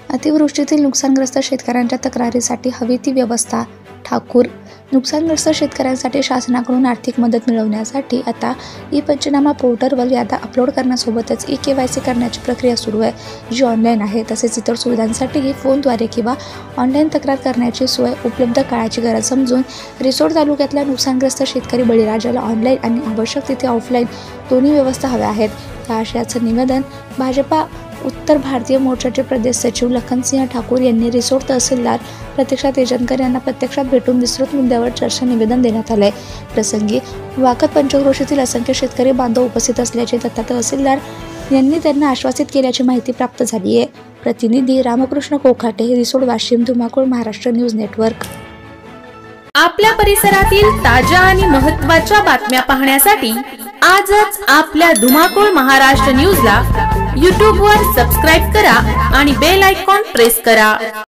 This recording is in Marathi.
अतिवृष्टीतील नुकसानग्रस्त शेतकऱ्यांच्या तक्रारीसाठी हवी ती व्यवस्था. ठाकूर. नुकसानग्रस्त शेतकऱ्यांसाठी शासनाकडून आर्थिक मदत मिळवण्यासाठी आता ई-पंचनामा पोर्टलवर याद्या अपलोड करण्यासोबतच ई-KYC करण्याची प्रक्रिया सुरू आहे, जी ऑनलाईन आहे. तसेच इतर सुविधांसाठीही फोनद्वारे किंवा ऑनलाईन तक्रार करण्याची सोय उपलब्ध. काळाची गरज समजून रिसोड तालुक्यातल्या नुकसानग्रस्त शेतकरी बळीराजाला ऑनलाईन आणि आवश्यक तिथे ऑफलाईन दोन्ही व्यवस्था हव्या आहेत. या आशयाचं निवेदन भाजपा उत्तर भारतीय मोर्चाचे प्रदेश सचिव लखनसिंह ठाकूर यांनी रिसोड तहसीलदार प्रतीक्षा तेजनकर यांना प्रत्यक्षात भेटून विस्तृत मुद्द्यावर चर्चा निवेदन देण्यात आले. प्रसंगी वाकद पंचक्रोशीतील असंख्य शेतकरी बांधव उपस्थित असल्याचे तथा तहसीलदार यांनी त्यांना आश्वासित केल्याची माहिती प्राप्त झाली आहे. प्रतिनिधी रामकृष्ण कोखाटे, रिसोड, वाशिम. धुमाकूळ, महाराष्ट्र न्यूज नेटवर्क. आपल्या परिसरातील ताज्या आणि महत्त्वाच्या बातम्या पाहण्यासाठी आजच आपल्या धुमाकूळ महाराष्ट्र न्यूजला YouTube वर सबस्क्राईब करा आणि बेल आयकॉन प्रेस करा.